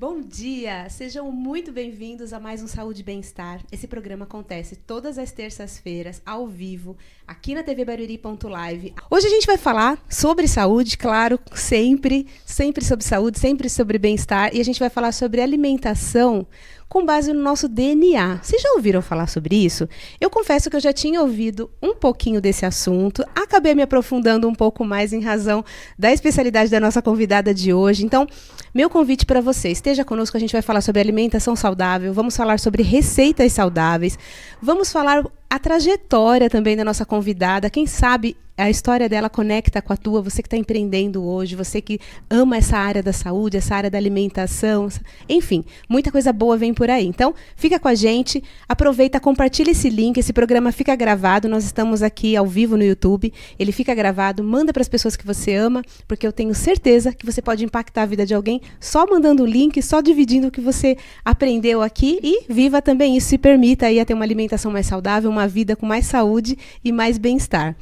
Bom dia! Sejam muito bem-vindos a mais um Saúde e Bem-Estar. Esse programa acontece todas as terças-feiras, ao vivo, aqui na tvbarueri.live. Hoje a gente vai falar sobre saúde, claro, sempre sobre saúde, sempre sobre bem-estar. E a gente vai falar sobre alimentação com base no nosso DNA. Vocês já ouviram falar sobre isso? Eu confesso que eu já tinha ouvido um pouquinho desse assunto, acabei me aprofundando um pouco mais em razão da especialidade da nossa convidada de hoje. Então, meu convite para você, esteja conosco, a gente vai falar sobre alimentação saudável, vamos falar sobre receitas saudáveis, vamos falar a trajetória também da nossa convidada, quem sabe a história dela conecta com a tua, você que está empreendendo hoje, você que ama essa área da saúde, essa área da alimentação, enfim, muita coisa boa vem por aí. Então, fica com a gente, aproveita, compartilha esse link, esse programa fica gravado, nós estamos aqui ao vivo no YouTube, ele fica gravado, manda para as pessoas que você ama, porque eu tenho certeza que você pode impactar a vida de alguém só mandando o link, só dividindo o que você aprendeu aqui e viva também isso, se permita aí a ter uma alimentação mais saudável, uma vida com mais saúde e mais bem-estar.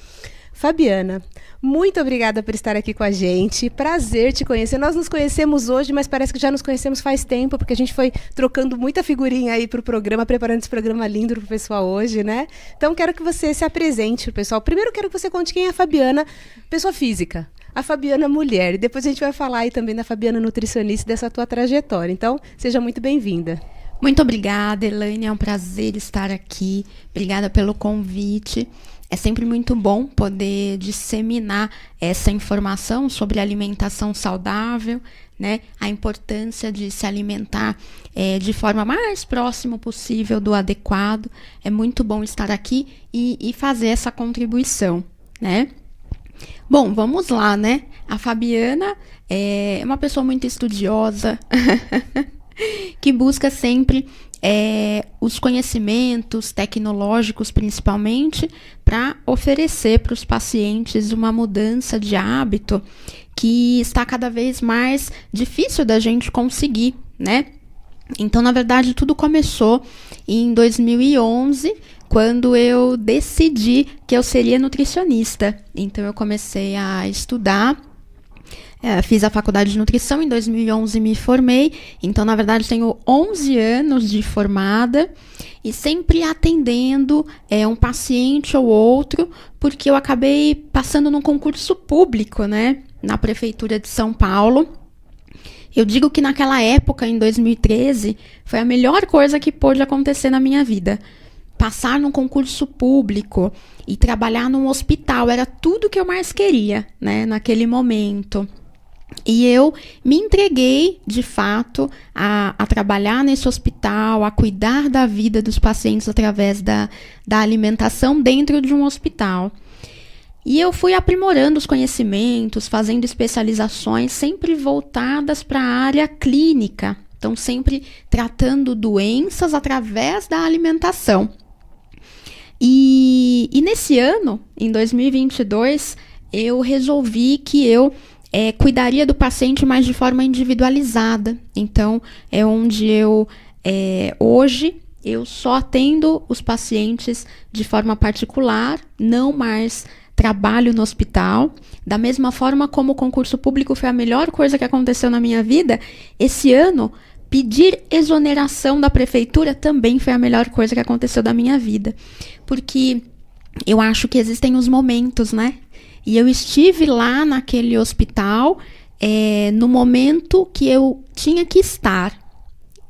Fabiana, muito obrigada por estar aqui com a gente. Prazer te conhecer. Nós nos conhecemos hoje, mas parece que já nos conhecemos faz tempo, porque a gente foi trocando muita figurinha aí para o programa, preparando esse programa lindo para o pessoal hoje, né? Então, quero que você se apresente para o pessoal. Primeiro, quero que você conte quem é a Fabiana, pessoa física. A Fabiana mulher. E depois a gente vai falar aí também da Fabiana nutricionista e dessa tua trajetória. Então, seja muito bem-vinda. Muito obrigada, Elaine. É um prazer estar aqui. Obrigada pelo convite. É sempre muito bom poder disseminar essa informação sobre alimentação saudável, né? A importância de se alimentar de forma mais próxima possível do adequado. É muito bom estar aqui e fazer essa contribuição, né? Bom, vamos lá, né? A Fabiana é uma pessoa muito estudiosa, que busca sempre os conhecimentos tecnológicos, principalmente, para oferecer para os pacientes uma mudança de hábito que está cada vez mais difícil da gente conseguir, né? Então, na verdade, tudo começou em 2011, quando eu decidi que eu seria nutricionista. Então, eu comecei a estudar. Fiz a faculdade de nutrição, em 2011 me formei, então na verdade tenho 11 anos de formada e sempre atendendo um paciente ou outro, porque eu acabei passando num concurso público, né, na Prefeitura de São Paulo. Eu digo que naquela época, em 2013, foi a melhor coisa que pôde acontecer na minha vida. Passar num concurso público e trabalhar num hospital era tudo que eu mais queria, né, naquele momento. E eu me entreguei, de fato, a trabalhar nesse hospital, a cuidar da vida dos pacientes através da alimentação dentro de um hospital. E eu fui aprimorando os conhecimentos, fazendo especializações, sempre voltadas para a área clínica. Então, sempre tratando doenças através da alimentação. E nesse ano, em 2022, eu resolvi que eu cuidaria do paciente mais de forma individualizada. Então, é onde hoje, eu só atendo os pacientes de forma particular, não mais trabalho no hospital. Da mesma forma como o concurso público foi a melhor coisa que aconteceu na minha vida, esse ano, pedir exoneração da prefeitura também foi a melhor coisa que aconteceu da minha vida. Porque eu acho que existem os momentos, né? E eu estive lá naquele hospital no momento que eu tinha que estar,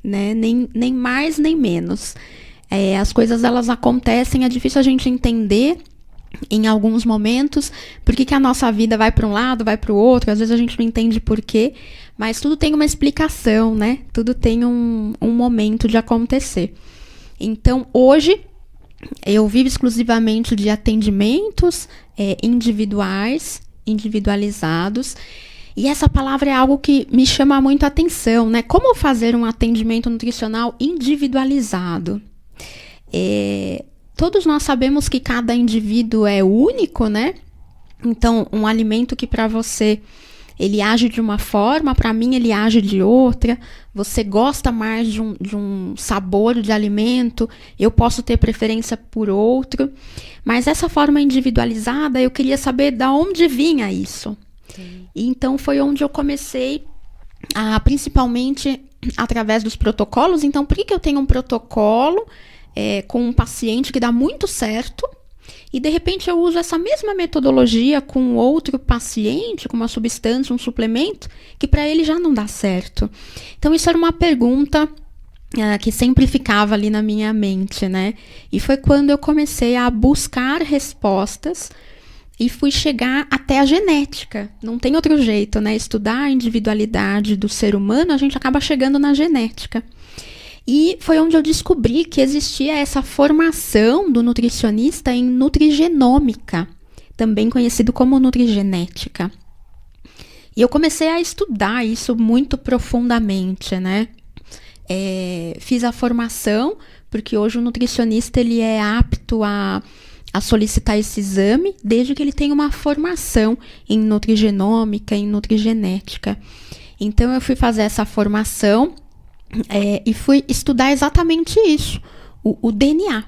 né? Nem mais nem menos. As coisas elas acontecem, é difícil a gente entender em alguns momentos por que a nossa vida vai para um lado, vai para o outro, às vezes a gente não entende por quê, mas tudo tem uma explicação, né? Tudo tem um momento de acontecer. Então, hoje, eu vivo exclusivamente de atendimentos individualizados, e essa palavra é algo que me chama muito a atenção, né? Como fazer um atendimento nutricional individualizado? Todos nós sabemos que cada indivíduo é único, né? Então, um alimento que para você ele age de uma forma, para mim ele age de outra. Você gosta mais de um sabor de alimento, eu posso ter preferência por outro. Mas essa forma individualizada, eu queria saber de onde vinha isso. Sim. E então foi onde eu comecei a, principalmente, através dos protocolos. Então, por que eu tenho um protocolo com um paciente que dá muito certo e, de repente, eu uso essa mesma metodologia com outro paciente, com uma substância, um suplemento, que para ele já não dá certo? Então, isso era uma pergunta que sempre ficava ali na minha mente, né? E foi quando eu comecei a buscar respostas e fui chegar até a genética. Não tem outro jeito, né? Estudar a individualidade do ser humano, a gente acaba chegando na genética. E foi onde eu descobri que existia essa formação do nutricionista em nutrigenômica, também conhecido como nutrigenética. E eu comecei a estudar isso muito profundamente, né? Fiz a formação, porque hoje o nutricionista ele é apto a solicitar esse exame, desde que ele tenha uma formação em nutrigenômica, em nutrigenética. Então, eu fui fazer essa formação e fui estudar exatamente isso, o DNA,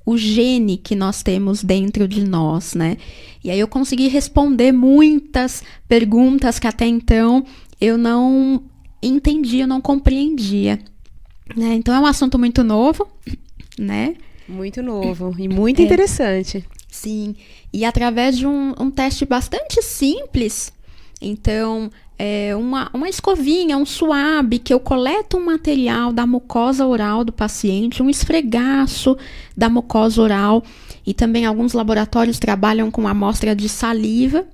o gene que nós temos dentro de nós, né? E aí eu consegui responder muitas perguntas que até então eu não entendia, eu não compreendia, né? Então, é um assunto muito novo, né? Muito novo e muito interessante. Sim, e através de um teste bastante simples, então, uma escovinha, um suave, que eu coleto um material da mucosa oral do paciente, um esfregaço da mucosa oral, e também alguns laboratórios trabalham com amostra de saliva.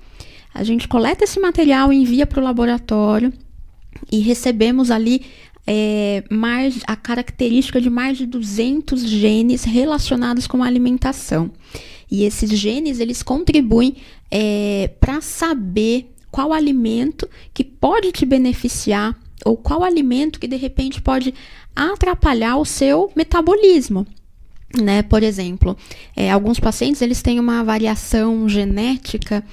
A gente coleta esse material e envia para o laboratório e recebemos ali a característica de mais de 200 genes relacionados com a alimentação. E esses genes, eles contribuem para saber qual alimento que pode te beneficiar ou qual alimento que, de repente, pode atrapalhar o seu metabolismo, né? Por exemplo, alguns pacientes, eles têm uma variação genética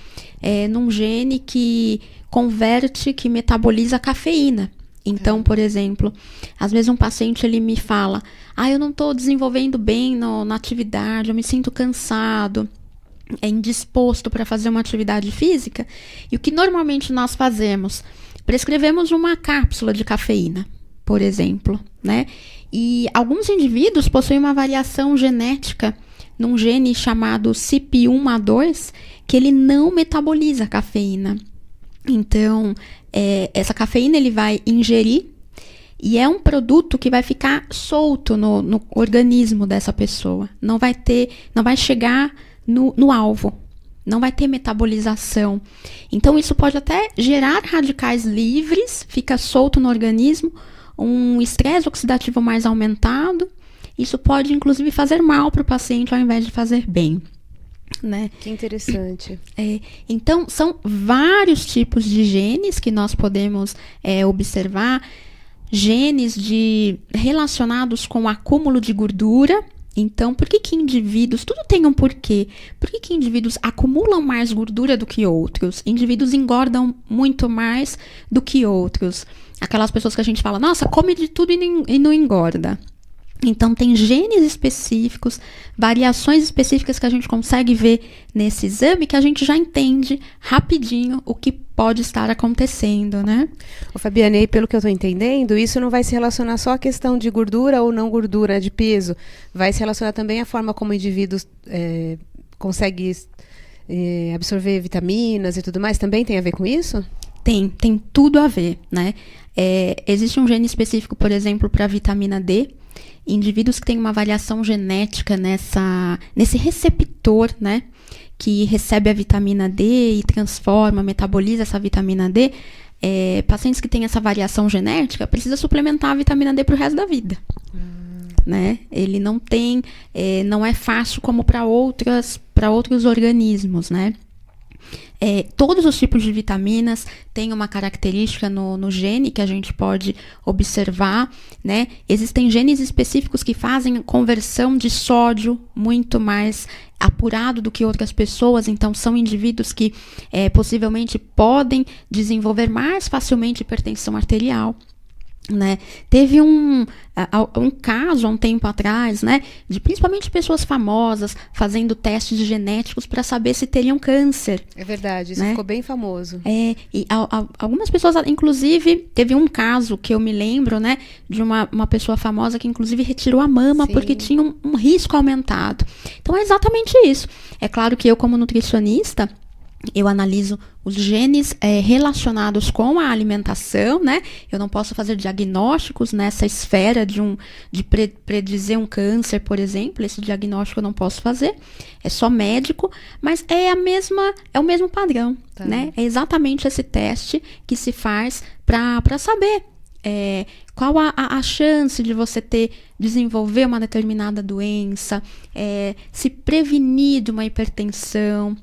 num gene que converte, que metaboliza a cafeína. Então, por exemplo, às vezes um paciente ele me fala, eu não estou desenvolvendo bem na atividade, eu me sinto cansado, indisposto para fazer uma atividade física. E o que normalmente nós fazemos? Prescrevemos uma cápsula de cafeína, por exemplo, né? E alguns indivíduos possuem uma variação genética num gene chamado CYP1A2, que ele não metaboliza a cafeína. Então, essa cafeína ele vai ingerir e é um produto que vai ficar solto no organismo dessa pessoa. Não vai chegar no alvo, não vai ter metabolização. Então, isso pode até gerar radicais livres, fica solto no organismo, um estresse oxidativo mais aumentado. Isso pode, inclusive, fazer mal para o paciente ao invés de fazer bem, né? Que interessante. Então, são vários tipos de genes que nós podemos observar. Genes relacionados com o acúmulo de gordura. Então, por que indivíduos... Tudo tem um porquê. Por que indivíduos acumulam mais gordura do que outros? Indivíduos engordam muito mais do que outros. Aquelas pessoas que a gente fala, nossa, come de tudo e não engorda. Então, tem genes específicos, variações específicas que a gente consegue ver nesse exame, que a gente já entende rapidinho o que pode estar acontecendo, né? Fabiana, e pelo que eu estou entendendo, isso não vai se relacionar só à questão de gordura ou não gordura, de peso. Vai se relacionar também à forma como o indivíduo consegue absorver vitaminas e tudo mais. Também tem a ver com isso? Tem tudo a ver, né? Existe um gene específico, por exemplo, para a vitamina D. Indivíduos que têm uma variação genética nesse receptor, né, que recebe a vitamina D e transforma, metaboliza essa vitamina D, pacientes que têm essa variação genética precisam suplementar a vitamina D para o resto da vida. Né? Ele não tem, não é fácil como para outros organismos, né? Todos os tipos de vitaminas têm uma característica no gene que a gente pode observar, né? Existem genes específicos que fazem conversão de sódio muito mais apurado do que outras pessoas, então são indivíduos que possivelmente podem desenvolver mais facilmente hipertensão arterial. né? Teve um caso há um tempo atrás, né, de principalmente pessoas famosas fazendo testes genéticos para saber se teriam câncer. É verdade, isso, né? Ficou bem famoso. E algumas pessoas, inclusive, teve um caso que eu me lembro, né, de uma pessoa famosa que inclusive retirou a mama. Sim. Porque tinha um risco aumentado. Então é exatamente isso. É claro que eu, como nutricionista, eu analiso os genes relacionados com a alimentação, né? Eu não posso fazer diagnósticos nessa esfera de predizer um câncer, por exemplo. Esse diagnóstico eu não posso fazer. É só médico, mas é o mesmo padrão, tá, né? É exatamente esse teste que se faz para saber qual a chance de você desenvolver uma determinada doença, se prevenir de uma hipertensão,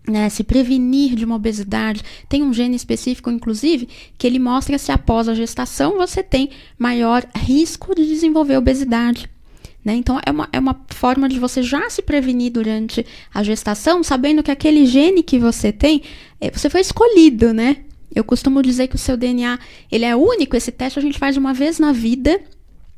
né, se prevenir de uma obesidade. Tem um gene específico, inclusive, que ele mostra se após a gestação você tem maior risco de desenvolver obesidade. Né? Então, é uma forma de você já se prevenir durante a gestação, sabendo que aquele gene que você tem, você foi escolhido, né? Eu costumo dizer que o seu DNA, ele é único. Esse teste a gente faz uma vez na vida,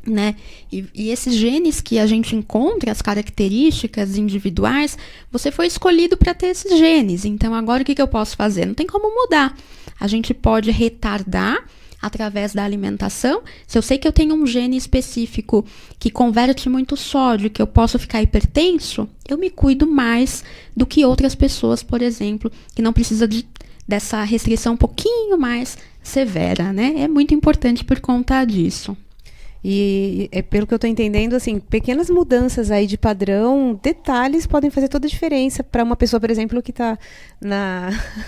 né? E esses genes que a gente encontra, as características individuais, você foi escolhido para ter esses genes. Então, agora o que eu posso fazer? Não tem como mudar. A gente pode retardar através da alimentação. Se eu sei que eu tenho um gene específico que converte muito sódio, que eu posso ficar hipertenso, eu me cuido mais do que outras pessoas, por exemplo, que não precisa dessa restrição um pouquinho mais severa, né? É muito importante por conta disso. E pelo que eu estou entendendo, assim, pequenas mudanças aí de padrão, detalhes podem fazer toda a diferença para uma pessoa, por exemplo, que está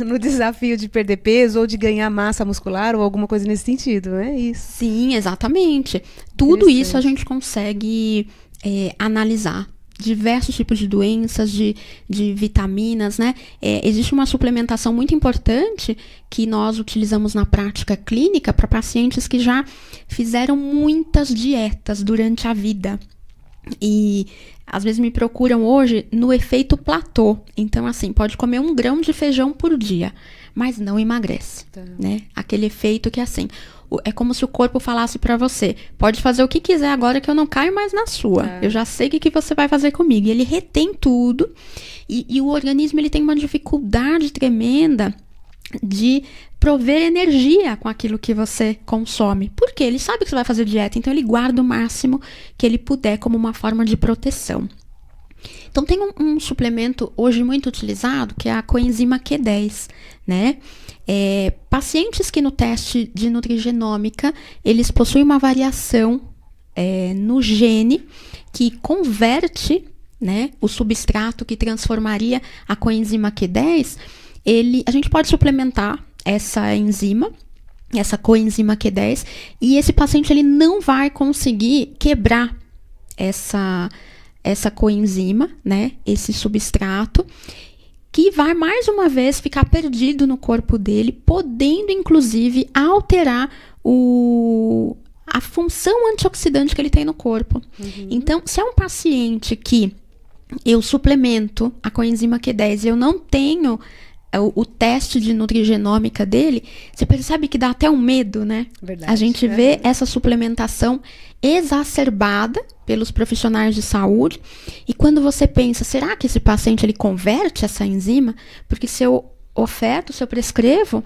no desafio de perder peso ou de ganhar massa muscular ou alguma coisa nesse sentido, não é isso? Sim, exatamente. Tudo isso a gente consegue analisar. Diversos tipos de doenças, de vitaminas, né? Existe uma suplementação muito importante que nós utilizamos na prática clínica para pacientes que já fizeram muitas dietas durante a vida. E às vezes me procuram hoje no efeito platô. Então, assim, pode comer 1 grão de feijão por dia, mas não emagrece, né? Aquele efeito que, assim, é como se o corpo falasse para você, pode fazer o que quiser agora que eu não caio mais na sua. Eu já sei o que você vai fazer comigo. E ele retém tudo. E o organismo, ele tem uma dificuldade tremenda de prover energia com aquilo que você consome. Por quê? Ele sabe que você vai fazer dieta, então ele guarda o máximo que ele puder como uma forma de proteção. Então, tem um suplemento hoje muito utilizado, que é a coenzima Q10, né? Pacientes que no teste de nutrigenômica, eles possuem uma variação no gene que converte, né, o substrato que transformaria a coenzima Q10, a gente pode suplementar essa enzima, essa coenzima Q10, e esse paciente ele não vai conseguir quebrar essa coenzima, né, esse substrato, que vai mais uma vez ficar perdido no corpo dele, podendo inclusive alterar a função antioxidante que ele tem no corpo. Então, se é um paciente que eu suplemento a coenzima Q10 e eu não tenho o teste de nutrigenômica dele, você percebe que dá até um medo, né? Verdade, a gente vê essa suplementação exacerbada pelos profissionais de saúde, e quando você pensa, será que esse paciente ele converte essa enzima? Porque se eu oferto, se eu prescrevo,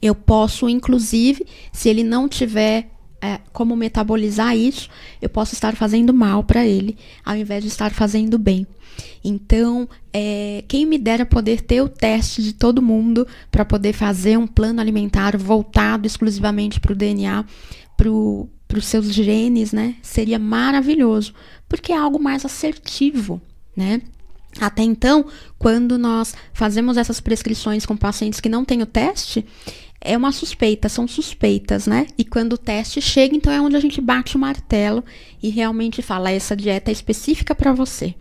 eu posso, inclusive, se ele não tiver como metabolizar isso, eu posso estar fazendo mal para ele, ao invés de estar fazendo bem. Então, quem me dera poder ter o teste de todo mundo para poder fazer um plano alimentar voltado exclusivamente para o DNA, para os seus genes, né? Seria maravilhoso, porque é algo mais assertivo, né? Até então, quando nós fazemos essas prescrições com pacientes que não têm o teste, é uma suspeita, são suspeitas, né? E quando o teste chega, então é onde a gente bate o martelo e realmente fala, essa dieta é específica para você,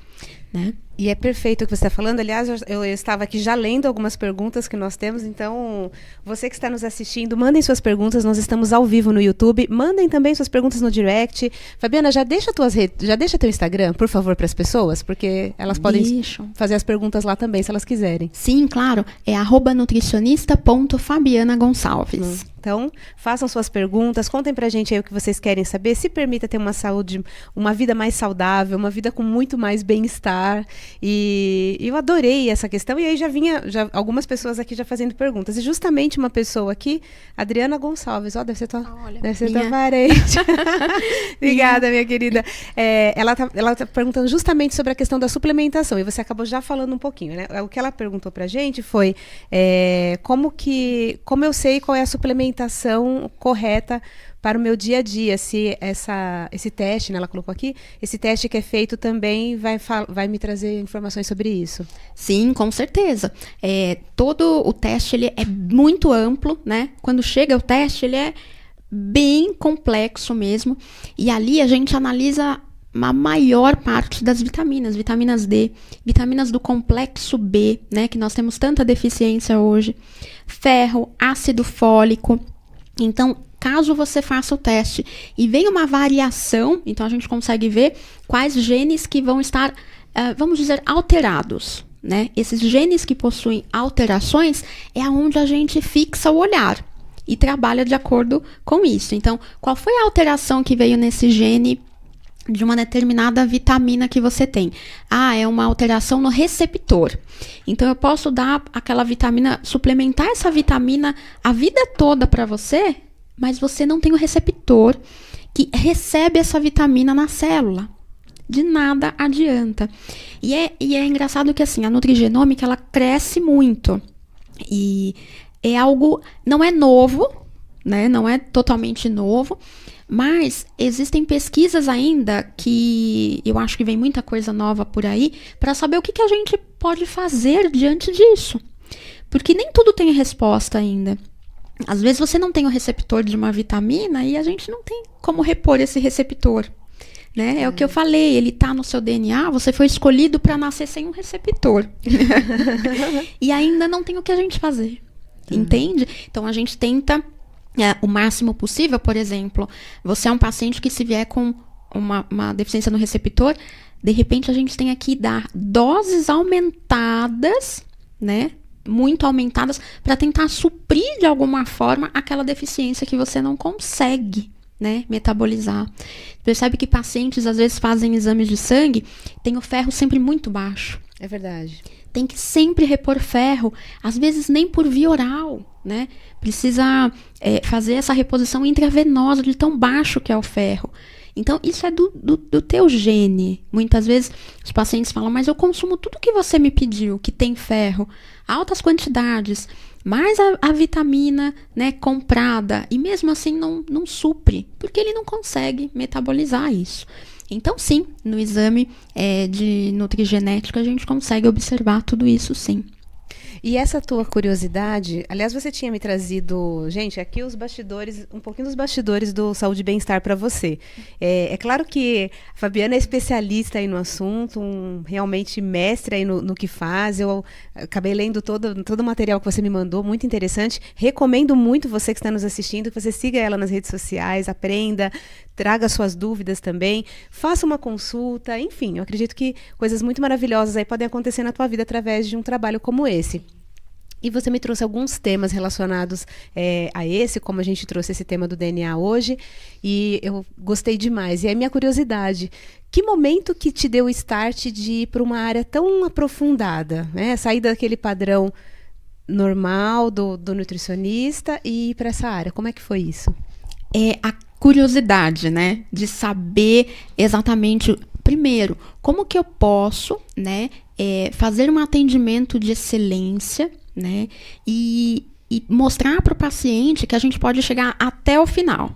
né? E é perfeito o que você está falando. Aliás, eu estava aqui já lendo algumas perguntas que nós temos. Então, você que está nos assistindo, mandem suas perguntas. Nós estamos ao vivo no YouTube. Mandem também suas perguntas no direct. Fabiana, já deixa teu Instagram, por favor, para as pessoas, porque elas podem fazer as perguntas lá também, se elas quiserem. Sim, claro. É @nutricionista.fabianagonçalves. Então, façam suas perguntas, contem pra gente aí o que vocês querem saber, se permita ter uma saúde, uma vida mais saudável, uma vida com muito mais bem-estar. E eu adorei essa questão, e aí já algumas pessoas aqui já fazendo perguntas. E justamente uma pessoa aqui, Adriana Gonçalves, deve ser tua parente. Obrigada, minha querida. Ela tá perguntando justamente sobre a questão da suplementação, e você acabou já falando um pouquinho, né? O que ela perguntou pra gente foi como eu sei qual é a suplementação correta para o meu dia a dia, se esse teste, né, ela colocou aqui, esse teste que é feito também vai me trazer informações sobre isso. Sim, com certeza. Todo o teste ele é muito amplo, né? Quando chega o teste, ele é bem complexo mesmo, e ali a gente analisa a maior parte das vitaminas D, vitaminas do complexo B, né, que nós temos tanta deficiência hoje, ferro, ácido fólico. Então, caso você faça o teste e venha uma variação, então a gente consegue ver quais genes que vão estar, vamos dizer, alterados, né? Esses genes que possuem alterações é aonde a gente fixa o olhar e trabalha de acordo com isso. Então, qual foi a alteração que veio nesse gene de uma determinada vitamina que você tem? É uma alteração no receptor. Então, eu posso dar aquela vitamina, suplementar essa vitamina a vida toda para você, mas você não tem o receptor que recebe essa vitamina na célula. De nada adianta. E é engraçado que, assim, a nutrigenômica, ela cresce muito. E é algo, não é novo, né? Não é totalmente novo, mas existem pesquisas ainda que eu acho que vem muita coisa nova por aí para saber o que a gente pode fazer diante disso. Porque nem tudo tem resposta ainda. Às vezes você não tem o receptor de uma vitamina e a gente não tem como repor esse receptor, né? É o que eu falei, ele tá no seu DNA, você foi escolhido para nascer sem um receptor. E ainda não tem o que a gente fazer, entende? Então a gente tenta o máximo possível. Por exemplo, você é um paciente que se vier com uma deficiência no receptor, de repente a gente tem que dar doses aumentadas, né? Muito aumentadas, para tentar suprir de alguma forma aquela deficiência que você não consegue, né, metabolizar. Percebe que pacientes às vezes fazem exames de sangue, tem o ferro sempre muito baixo. É verdade. Tem que sempre repor ferro, às vezes nem por via oral, né? Precisa fazer essa reposição intravenosa de tão baixo que é o ferro. Então, isso é do teu gene. Muitas vezes os pacientes falam, mas eu consumo tudo que você me pediu, que tem ferro, altas quantidades, mais a vitamina, né, comprada, e mesmo assim não supre, porque ele não consegue metabolizar isso. Então, sim, no exame de nutrigenética a gente consegue observar tudo isso, sim. E essa tua curiosidade, aliás, você tinha me trazido, gente, aqui os bastidores, um pouquinho dos bastidores do Saúde e Bem-Estar para você. É claro que a Fabiana é especialista aí no assunto, realmente mestre aí no que faz. Eu acabei lendo todo o material que você me mandou, muito interessante. Recomendo muito você que está nos assistindo, que você siga ela nas redes sociais, aprenda, traga suas dúvidas também, faça uma consulta, enfim, eu acredito que coisas muito maravilhosas aí podem acontecer na tua vida através de um trabalho como esse. E você me trouxe alguns temas relacionados a esse, como a gente trouxe esse tema do DNA hoje, e eu gostei demais. E a minha curiosidade, que momento que te deu o start de ir para uma área tão aprofundada, né? Sair daquele padrão normal do nutricionista e ir para essa área, como é que foi isso? A curiosidade, né, de saber exatamente, primeiro, como que eu posso, né, fazer um atendimento de excelência, né, e mostrar para o paciente que a gente pode chegar até o final.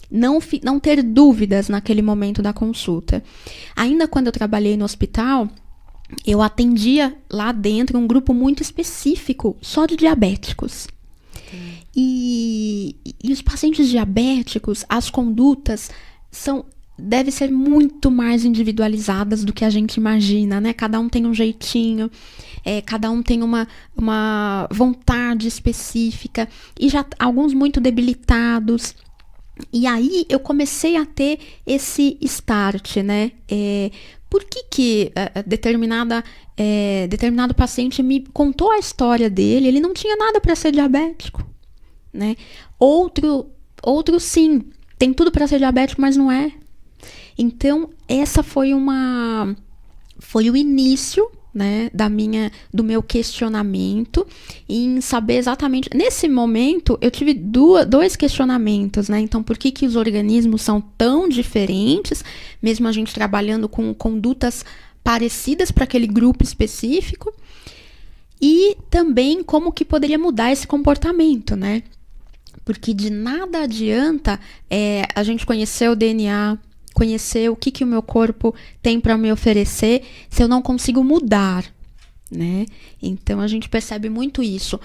Não ter dúvidas naquele momento da consulta. Ainda quando eu trabalhei no hospital, eu atendia lá dentro um grupo muito específico, só de diabéticos. E os pacientes diabéticos, as condutas são deve ser muito mais individualizadas do que a gente imagina, né? Cada um tem um jeitinho, cada um tem uma vontade específica, e já alguns muito debilitados. E aí eu comecei a ter esse start, né? Por que determinado paciente me contou a história dele? Ele não tinha nada para ser diabético, né? Outro sim, tem tudo para ser diabético, mas não é. Então, essa foi o início, né, do meu questionamento em saber exatamente. Nesse momento, eu tive dois questionamentos, né? Então, por que os organismos são tão diferentes, mesmo a gente trabalhando com condutas parecidas para aquele grupo específico? E também como que poderia mudar esse comportamento, né? Porque de nada adianta a gente conhecer o DNA, conhecer o que o meu corpo tem para me oferecer, se eu não consigo mudar, né? Então, a gente percebe muito isso.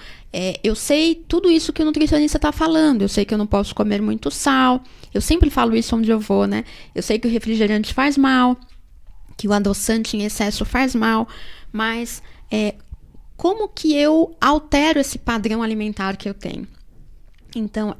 Eu sei tudo isso que o nutricionista está falando. Eu sei que eu não posso comer muito sal. Eu sempre falo isso onde eu vou, né? Eu sei que o refrigerante faz mal, que o adoçante em excesso faz mal, mas como que eu altero esse padrão alimentar que eu tenho? Então,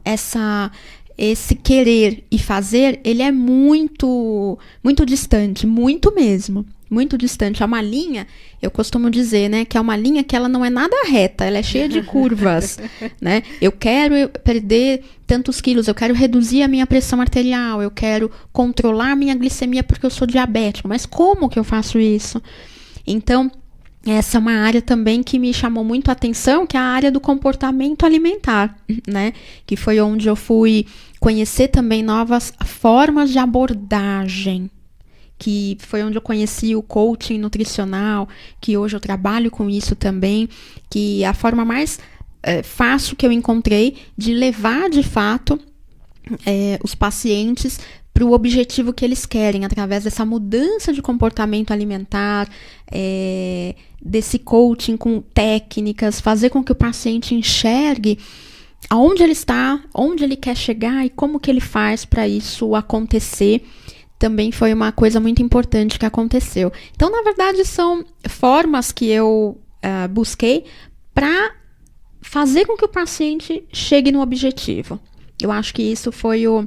esse querer e fazer, ele é muito, muito distante, muito mesmo, muito distante. É uma linha, eu costumo dizer, né, que é uma linha que ela não é nada reta, ela é cheia de curvas, né? Eu quero perder tantos quilos, eu quero reduzir a minha pressão arterial, eu quero controlar a minha glicemia porque eu sou diabético, mas como que eu faço isso? Então, essa é uma área também que me chamou muito a atenção, que é a área do comportamento alimentar, né? Que foi onde eu fui conhecer também novas formas de abordagem, que foi onde eu conheci o coaching nutricional, que hoje eu trabalho com isso também, que é a forma mais fácil que eu encontrei de levar, de fato, os pacientes para o objetivo que eles querem, através dessa mudança de comportamento alimentar, desse coaching com técnicas, fazer com que o paciente enxergue aonde ele está, onde ele quer chegar e como que ele faz para isso acontecer. Também foi uma coisa muito importante que aconteceu. Então, na verdade, são formas que eu busquei para fazer com que o paciente chegue no objetivo. Eu acho que isso foi o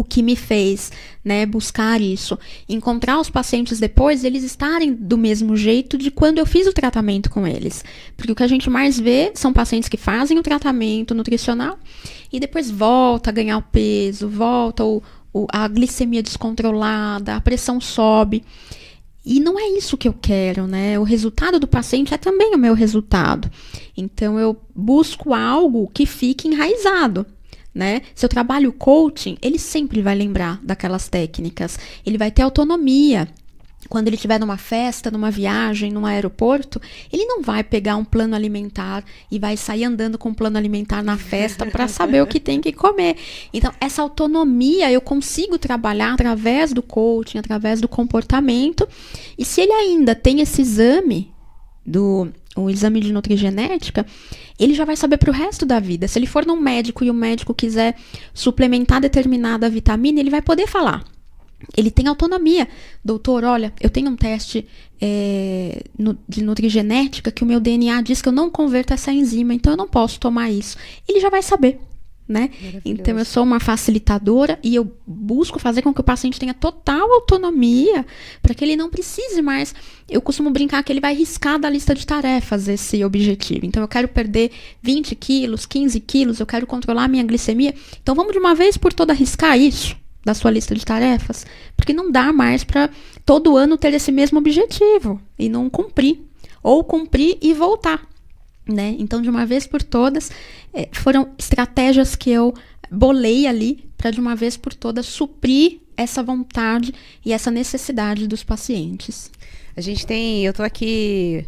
que me fez, né, buscar isso. Encontrar os pacientes depois, eles estarem do mesmo jeito de quando eu fiz o tratamento com eles. Porque o que a gente mais vê são pacientes que fazem o tratamento nutricional e depois volta a ganhar o peso, volta a glicemia descontrolada, a pressão sobe. E não é isso que eu quero, né? O resultado do paciente é também o meu resultado. Então, eu busco algo que fique enraizado, né? Se eu trabalho coaching, ele sempre vai lembrar daquelas técnicas. Ele vai ter autonomia. Quando ele estiver numa festa, numa viagem, num aeroporto, ele não vai pegar um plano alimentar e vai sair andando com um plano alimentar na festa para saber o que tem que comer. Então, essa autonomia eu consigo trabalhar através do coaching, através do comportamento. E se ele ainda tem esse exame, o exame de nutrigenética, ele já vai saber para o resto da vida. Se ele for num médico e o médico quiser suplementar determinada vitamina, ele vai poder falar. Ele tem autonomia. Doutor, olha, eu tenho um teste de nutrigenética que o meu DNA diz que eu não converto essa enzima, então eu não posso tomar isso. Ele já vai saber, né? Então eu sou uma facilitadora e eu busco fazer com que o paciente tenha total autonomia para que ele não precise mais. Eu costumo brincar que ele vai riscar da lista de tarefas esse objetivo. Então eu quero perder 20 quilos, 15 quilos, eu quero controlar a minha glicemia. Então vamos de uma vez por toda riscar isso da sua lista de tarefas, porque não dá mais para todo ano ter esse mesmo objetivo e não cumprir, ou cumprir e voltar, né? Então, de uma vez por todas, foram estratégias que eu bolei ali para de uma vez por todas suprir essa vontade e essa necessidade dos pacientes. Eu tô aqui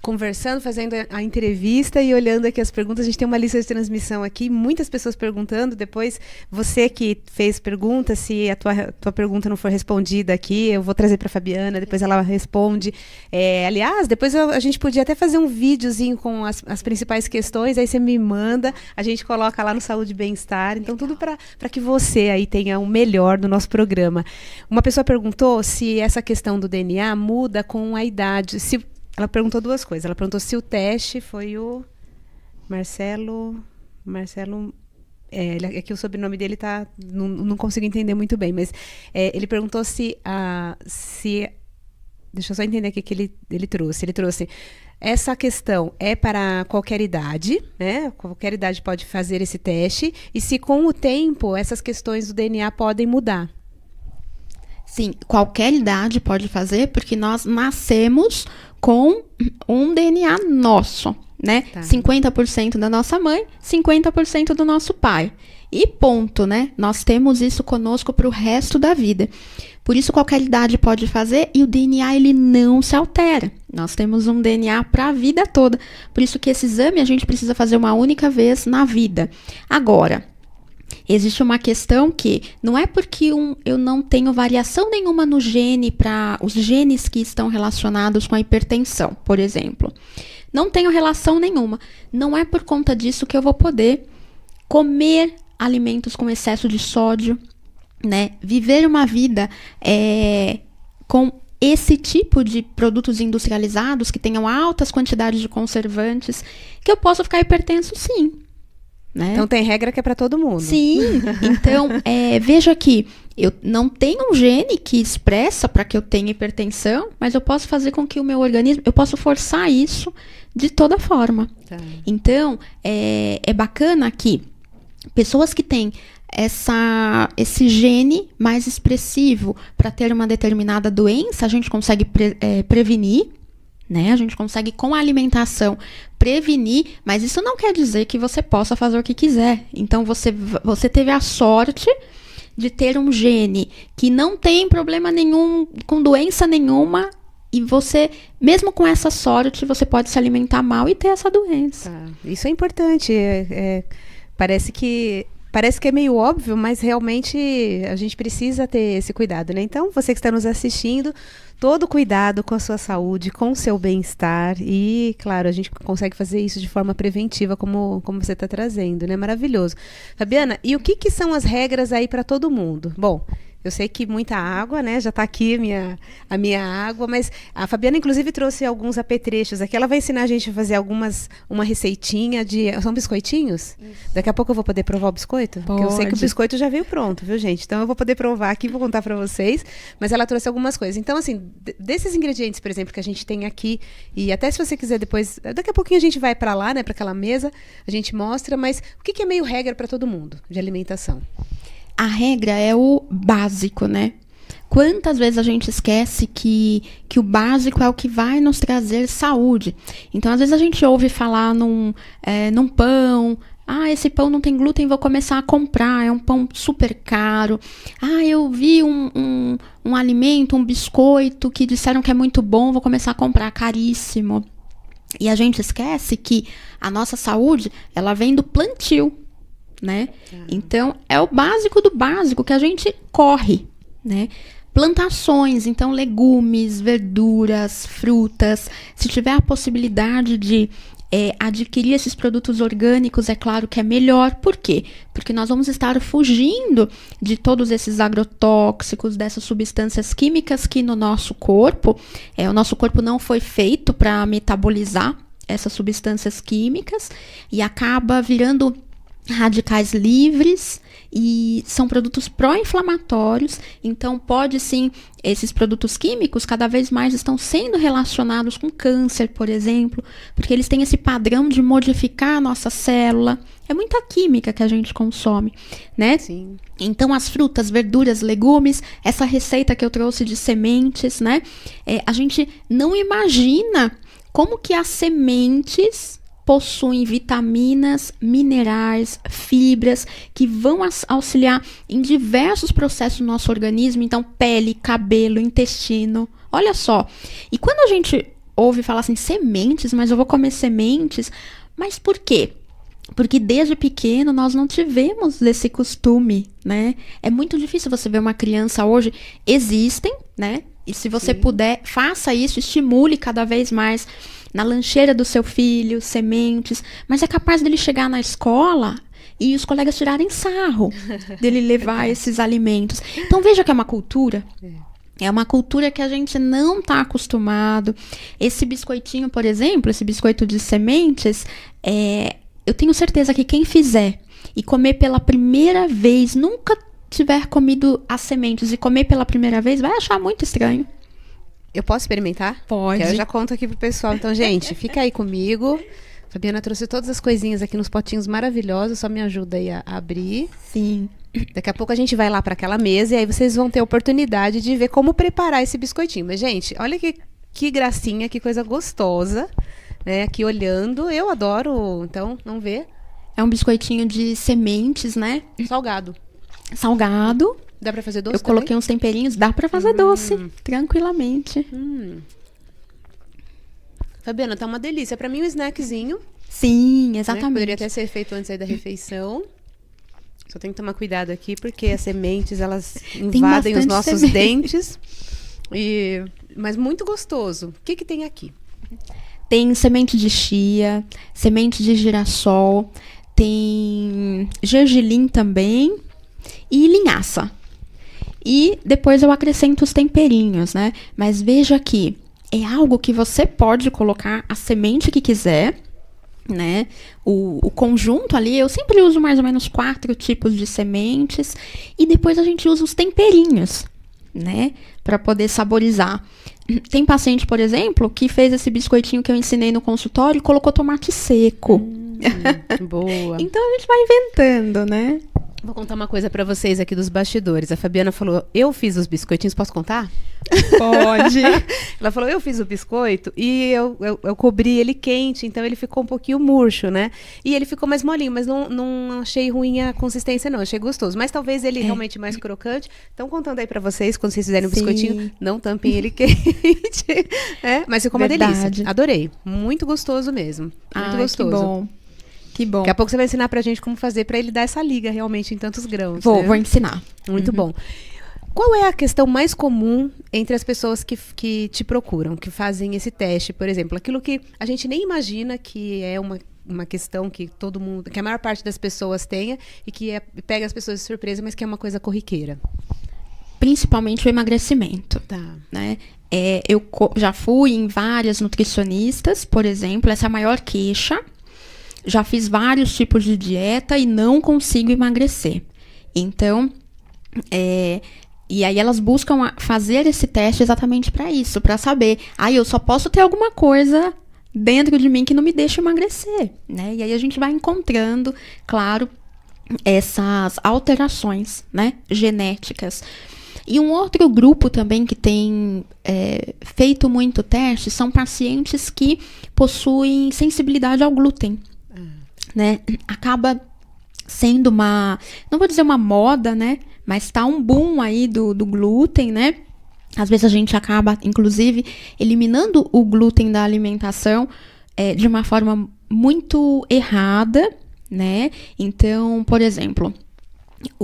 conversando, fazendo a entrevista e olhando aqui as perguntas. A gente tem uma lista de transmissão aqui, muitas pessoas perguntando. Depois, você que fez pergunta, se a tua pergunta não for respondida aqui, eu vou trazer para a Fabiana, depois ela responde. Aliás, depois a gente podia até fazer um videozinho com as principais questões, aí você me manda, a gente coloca lá no Saúde e Bem-Estar. Então, tudo para que você aí tenha o melhor do nosso programa. Uma pessoa perguntou se essa questão do DNA muda com a idade. Ela perguntou duas coisas. Ela perguntou se o teste foi o Marcelo. Aqui o sobrenome dele tá. Não consigo entender muito bem, mas ele perguntou se. Deixa eu só entender o que ele trouxe. Ele trouxe. Essa questão é para qualquer idade, né? Qualquer idade pode fazer esse teste. E se com o tempo essas questões do DNA podem mudar. Sim, qualquer idade pode fazer, porque nós nascemos com um DNA nosso, né? Tá. 50% da nossa mãe, 50% do nosso pai. E ponto, né? Nós temos isso conosco para o resto da vida. Por isso, qualquer idade pode fazer e o DNA, ele não se altera. Nós temos um DNA para a vida toda. Por isso que esse exame a gente precisa fazer uma única vez na vida. Agora, existe uma questão que não é porque eu não tenho variação nenhuma no gene para os genes que estão relacionados com a hipertensão, por exemplo. Não tenho relação nenhuma. Não é por conta disso que eu vou poder comer alimentos com excesso de sódio, né? Viver uma vida com esse tipo de produtos industrializados que tenham altas quantidades de conservantes, que eu posso ficar hipertenso, sim. Né? Então tem regra que é para todo mundo. Sim, então veja que eu não tenho um gene que expressa para que eu tenha hipertensão, mas eu posso fazer com que o meu organismo, eu posso forçar isso de toda forma. Tá. Então é bacana que pessoas que têm esse gene mais expressivo para ter uma determinada doença, a gente consegue prevenir, né? A gente consegue, com a alimentação, prevenir, mas isso não quer dizer que você possa fazer o que quiser. Então, você teve a sorte de ter um gene que não tem problema nenhum, com doença nenhuma, e você, mesmo com essa sorte, você pode se alimentar mal e ter essa doença. Tá. Isso é importante. Parece que é meio óbvio, mas realmente a gente precisa ter esse cuidado, né? Então, você que está nos assistindo, todo cuidado com a sua saúde, com o seu bem-estar. E, claro, a gente consegue fazer isso de forma preventiva, como você está trazendo, né? Maravilhoso. Fabiana, e o que são as regras aí para todo mundo? Bom, eu sei que muita água, né? Já está aqui a minha água, mas a Fabiana, inclusive, trouxe alguns apetrechos aqui. Ela vai ensinar a gente a fazer uma receitinha São biscoitinhos? Isso. Daqui a pouco eu vou poder provar o biscoito? Pode. Porque eu sei que o biscoito já veio pronto, viu, gente? Então eu vou poder provar aqui, vou contar para vocês. Mas ela trouxe algumas coisas. Então, assim, desses ingredientes, por exemplo, que a gente tem aqui, e até se você quiser depois, daqui a pouquinho a gente vai para lá, né? Para aquela mesa, a gente mostra. Mas o que é meio regra para todo mundo de alimentação? A regra é o básico, né? Quantas vezes a gente esquece que o básico é o que vai nos trazer saúde? Então, às vezes a gente ouve falar num pão, esse pão não tem glúten, vou começar a comprar, é um pão super caro. Eu vi um alimento, um biscoito que disseram que é muito bom, vou começar a comprar, caríssimo. E a gente esquece que a nossa saúde, ela vem do plantio, né? Então, é o básico do básico que a gente corre, né? Plantações, então legumes, verduras, frutas. Se tiver a possibilidade de adquirir esses produtos orgânicos, é claro que é melhor. Por quê? Porque nós vamos estar fugindo de todos esses agrotóxicos, dessas substâncias químicas que no nosso corpo, o nosso corpo não foi feito para metabolizar essas substâncias químicas e acaba virando radicais livres e são produtos pró-inflamatórios. Então pode sim, esses produtos químicos cada vez mais estão sendo relacionados com câncer, por exemplo, porque eles têm esse padrão de modificar a nossa célula. É muita química que a gente consome, né? Sim. Então as frutas, verduras, legumes, essa receita que eu trouxe de sementes, né? A gente não imagina como que as sementes possuem vitaminas, minerais, fibras que vão auxiliar em diversos processos do nosso organismo. Então, pele, cabelo, intestino. Olha só. E quando a gente ouve falar assim, sementes, mas eu vou comer sementes. Mas por quê? Porque desde pequeno nós não tivemos esse costume, né? É muito difícil você ver uma criança hoje. Existem, né? E se você puder, faça isso, estimule cada vez mais na lancheira do seu filho, sementes. Mas é capaz dele chegar na escola e os colegas tirarem sarro dele levar esses alimentos. Então veja que é uma cultura. É uma cultura que a gente não está acostumado. Esse biscoitinho, por exemplo, esse biscoito de sementes, eu tenho certeza que quem fizer e comer pela primeira vez, nunca tiver comido as sementes e comer pela primeira vez, vai achar muito estranho. Eu posso experimentar? Pode. Que eu já conto aqui pro pessoal. Então, gente, fica aí comigo. Fabiana trouxe todas as coisinhas aqui nos potinhos maravilhosos. Só me ajuda aí a abrir. Sim. Daqui a pouco a gente vai lá para aquela mesa e aí vocês vão ter a oportunidade de ver como preparar esse biscoitinho. Mas, gente, olha que gracinha, que coisa gostosa. Né? Aqui olhando, eu adoro. Então, vamos ver. É um biscoitinho de sementes, né? Salgado. Salgado. Dá pra fazer doce Eu coloquei uns temperinhos, dá pra fazer doce, tranquilamente. Fabiana, tá uma delícia. Pra mim, um snackzinho. Sim, Né? exatamente. Poderia até ser feito antes aí da refeição. Só tem que tomar cuidado aqui, porque as sementes, elas invadem os bastante nossos semente. dentes. Mas muito gostoso. O que tem aqui? Tem semente de chia, semente de girassol, tem gergelim também e linhaça. E depois eu acrescento os temperinhos, né? Mas veja que é algo que você pode colocar a semente que quiser, né? O conjunto ali, eu sempre uso mais ou menos 4 tipos de sementes. E depois a gente usa os temperinhos, né? Para poder saborizar. Tem paciente, por exemplo, que fez esse biscoitinho que eu ensinei no consultório e colocou tomate seco. Boa. Então a gente vai inventando, né? Vou contar uma coisa pra vocês aqui dos bastidores. A Fabiana falou, eu fiz os biscoitinhos, posso contar? Pode. Ela falou, eu fiz o biscoito e eu cobri ele quente, então ele ficou um pouquinho murcho, né? E ele ficou mais molinho, mas não achei ruim a consistência, não. Achei gostoso. Mas talvez ele realmente mais crocante. Então, contando aí pra vocês, quando vocês fizerem o biscoitinho, não tampem ele quente. Mas ficou uma delícia. Adorei. Muito gostoso mesmo. Muito gostoso. Que bom. Que bom. Daqui a pouco você vai ensinar pra gente como fazer pra ele dar essa liga realmente em tantos grãos. Vou ensinar. Muito bom. Qual é a questão mais comum entre as pessoas que te procuram, que fazem esse teste, por exemplo? Aquilo que a gente nem imagina que é uma questão que todo mundo, que a maior parte das pessoas tenha e que pega as pessoas de surpresa, mas que é uma coisa corriqueira. Principalmente o emagrecimento. Tá. Né? Eu já fui em várias nutricionistas, por exemplo, essa é a maior queixa. Já fiz vários tipos de dieta e não consigo emagrecer. Então, e aí elas buscam fazer esse teste exatamente para isso, para saber, eu só posso ter alguma coisa dentro de mim que não me deixa emagrecer, né? E aí a gente vai encontrando, claro, essas alterações, né, genéticas. E um outro grupo também que tem feito muito teste são pacientes que possuem sensibilidade ao glúten. Né? Acaba sendo não vou dizer uma moda, né? Mas tá um boom aí do glúten, né? Às vezes a gente acaba, inclusive, eliminando o glúten da alimentação de uma forma muito errada, né? Então, por exemplo,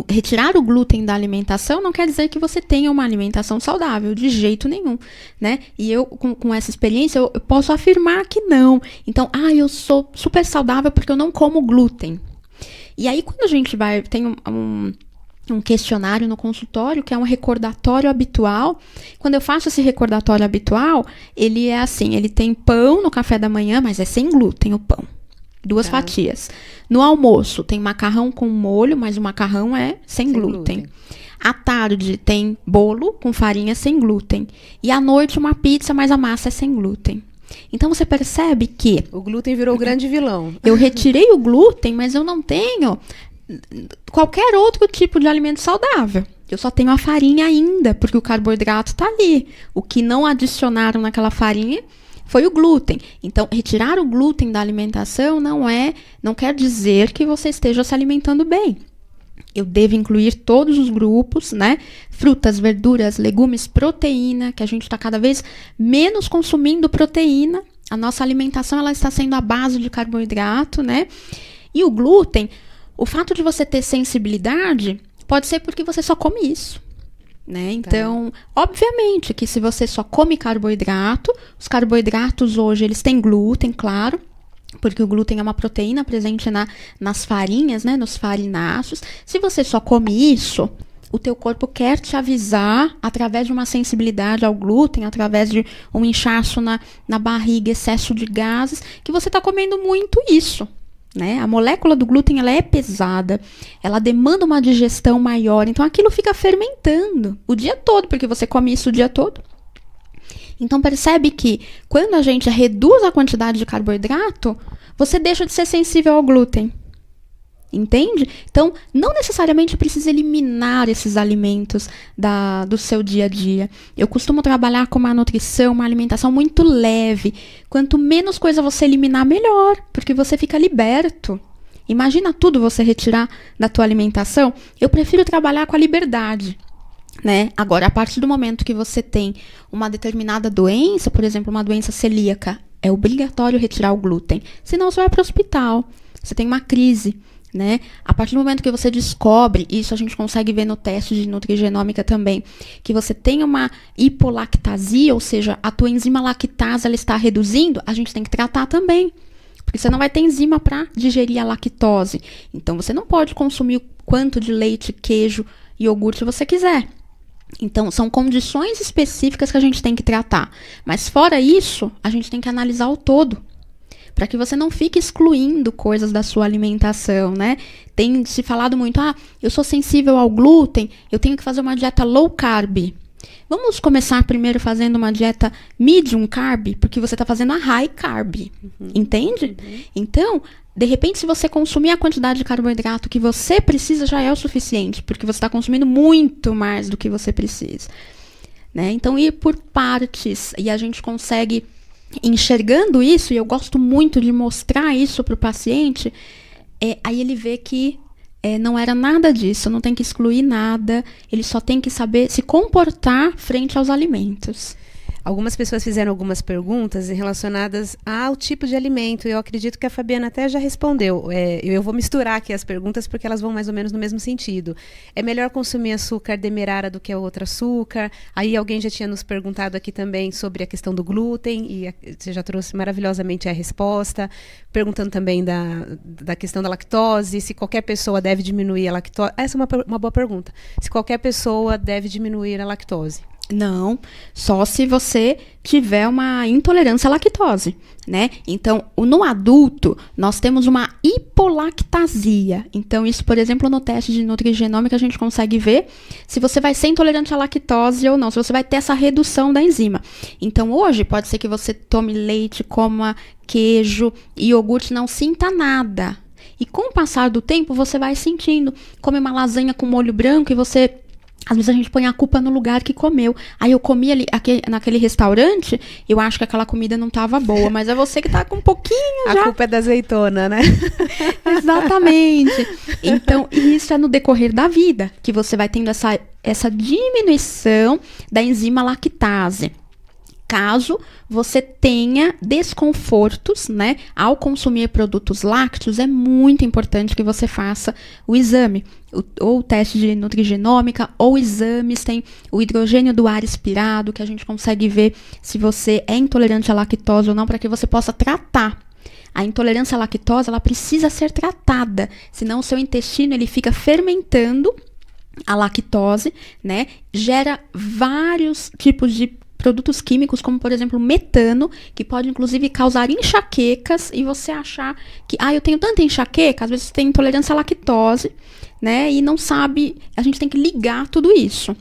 retirar o glúten da alimentação não quer dizer que você tenha uma alimentação saudável, de jeito nenhum, né? E eu, com essa experiência, eu posso afirmar que não. Então, eu sou super saudável porque eu não como glúten. E aí, quando a gente tem um questionário no consultório, que é um recordatório habitual. Quando eu faço esse recordatório habitual, ele é assim, ele tem pão no café da manhã, mas é sem glúten o pão. 2 fatias. No almoço, tem macarrão com molho, mas o macarrão é sem glúten. À tarde, tem bolo com farinha sem glúten. E à noite, uma pizza, mas a massa é sem glúten. Então, você percebe que... O glúten virou o grande vilão. Eu retirei o glúten, mas eu não tenho qualquer outro tipo de alimento saudável. Eu só tenho a farinha ainda, porque o carboidrato está ali. O que não adicionaram naquela farinha foi o glúten. Então, retirar o glúten da alimentação não quer dizer que você esteja se alimentando bem. eu devo incluir todos os grupos, né? Frutas, verduras, legumes, proteína, que a gente está cada vez menos consumindo proteína. A nossa alimentação ela está sendo à base de carboidrato, né? E o glúten, o fato de você ter sensibilidade pode ser porque você só come isso, né? Então, obviamente que se você só come carboidrato, os carboidratos hoje eles têm glúten, claro, porque o glúten é uma proteína presente nas farinhas, né, nos farináceos. Se você só come isso, o teu corpo quer te avisar, através de uma sensibilidade ao glúten, através de um inchaço na barriga, excesso de gases, que você está comendo muito isso, né? A molécula do glúten ela é pesada, ela demanda uma digestão maior, então aquilo fica fermentando o dia todo, porque você come isso o dia todo. Então, percebe que quando a gente reduz a quantidade de carboidrato, você deixa de ser sensível ao glúten. Entende? Então, não necessariamente precisa eliminar esses alimentos do seu dia a dia. Eu costumo trabalhar com uma nutrição, uma alimentação muito leve. Quanto menos coisa você eliminar, melhor, porque você fica liberto. Imagina tudo você retirar da tua alimentação. Eu prefiro trabalhar com a liberdade. Né? Agora, a partir do momento que você tem uma determinada doença, por exemplo, uma doença celíaca, é obrigatório retirar o glúten. Senão você vai para o hospital, você tem uma crise. Né? A partir do momento que você descobre, isso a gente consegue ver no teste de nutrigenômica também, que você tem uma hipolactasia, ou seja, a tua enzima lactase ela está reduzindo, a gente tem que tratar também. Porque você não vai ter enzima para digerir a lactose. Então, você não pode consumir o quanto de leite, queijo e iogurte você quiser. Então, são condições específicas que a gente tem que tratar. Mas fora isso, a gente tem que analisar o todo. Para que você não fique excluindo coisas da sua alimentação, né? Tem se falado muito, eu sou sensível ao glúten, eu tenho que fazer uma dieta low carb. Vamos começar primeiro fazendo uma dieta medium carb, porque você está fazendo a high carb, entende? Então, de repente, se você consumir a quantidade de carboidrato que você precisa, já é o suficiente, porque você está consumindo muito mais do que você precisa, né? Então, ir por partes, e a gente consegue, enxergando isso, e eu gosto muito de mostrar isso para o paciente, aí ele vê que não era nada disso, não tem que excluir nada, ele só tem que saber se comportar frente aos alimentos. Algumas pessoas fizeram algumas perguntas relacionadas ao tipo de alimento. Eu acredito que a Fabiana até já respondeu. Eu vou misturar aqui as perguntas porque elas vão mais ou menos no mesmo sentido. É melhor consumir açúcar demerara do que o outro açúcar? Aí alguém já tinha nos perguntado aqui também sobre a questão do glúten e você já trouxe maravilhosamente a resposta. Perguntando também da questão da lactose, se qualquer pessoa deve diminuir a lactose. Essa é uma boa pergunta. Se qualquer pessoa deve diminuir a lactose. Não, só se você tiver uma intolerância à lactose, né? Então, no adulto, nós temos uma hipolactasia. Então, isso, por exemplo, no teste de nutrigenômica, a gente consegue ver se você vai ser intolerante à lactose ou não, se você vai ter essa redução da enzima. Então, hoje, pode ser que você tome leite, coma queijo e iogurte, não sinta nada. E com o passar do tempo, você vai sentindo. Come uma lasanha com molho branco e você... Às vezes a gente põe a culpa no lugar que comeu. Aí eu comi naquele restaurante, eu acho que aquela comida não estava boa, mas é você que está com um pouquinho já. A culpa é da azeitona, né? Exatamente. Então, isso é no decorrer da vida, que você vai tendo essa diminuição da enzima lactase. Caso você tenha desconfortos, né, ao consumir produtos lácteos, é muito importante que você faça o exame, ou o teste de nutrigenômica, ou exames, tem o hidrogênio do ar expirado, que a gente consegue ver se você é intolerante à lactose ou não, para que você possa tratar. A intolerância à lactose, ela precisa ser tratada, senão o seu intestino ele fica fermentando a lactose, né, gera vários tipos de produtos químicos, como por exemplo metano, que pode inclusive causar enxaquecas, e você achar que, eu tenho tanta enxaqueca, às vezes você tem intolerância à lactose, né, e não sabe, a gente tem que ligar tudo isso.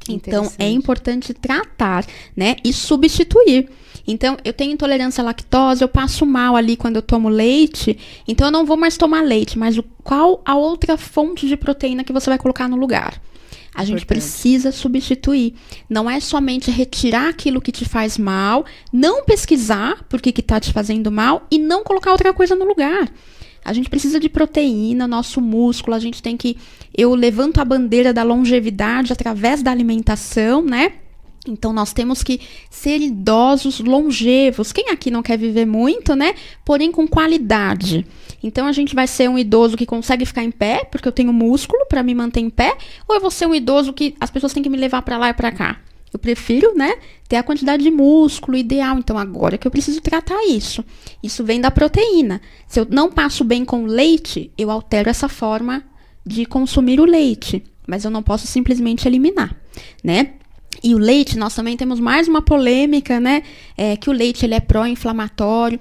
Então, é importante tratar, né, e substituir. Então, eu tenho intolerância à lactose, eu passo mal ali quando eu tomo leite, então eu não vou mais tomar leite, mas qual a outra fonte de proteína que você vai colocar no lugar? A gente precisa substituir. Não é somente retirar aquilo que te faz mal, não pesquisar por que está te fazendo mal e não colocar outra coisa no lugar. A gente precisa de proteína, nosso músculo, eu levanto a bandeira da longevidade através da alimentação, né? Então, nós temos que ser idosos longevos. Quem aqui não quer viver muito, né? Porém, com qualidade. Então, a gente vai ser um idoso que consegue ficar em pé, porque eu tenho músculo para me manter em pé, ou eu vou ser um idoso que as pessoas têm que me levar para lá e para cá? Eu prefiro, né, ter a quantidade de músculo ideal. Então, agora que eu preciso tratar isso. Isso vem da proteína. Se eu não passo bem com leite, eu altero essa forma de consumir o leite. Mas eu não posso simplesmente eliminar, né? E o leite, nós também temos mais uma polêmica, né? Que o leite ele é pró-inflamatório.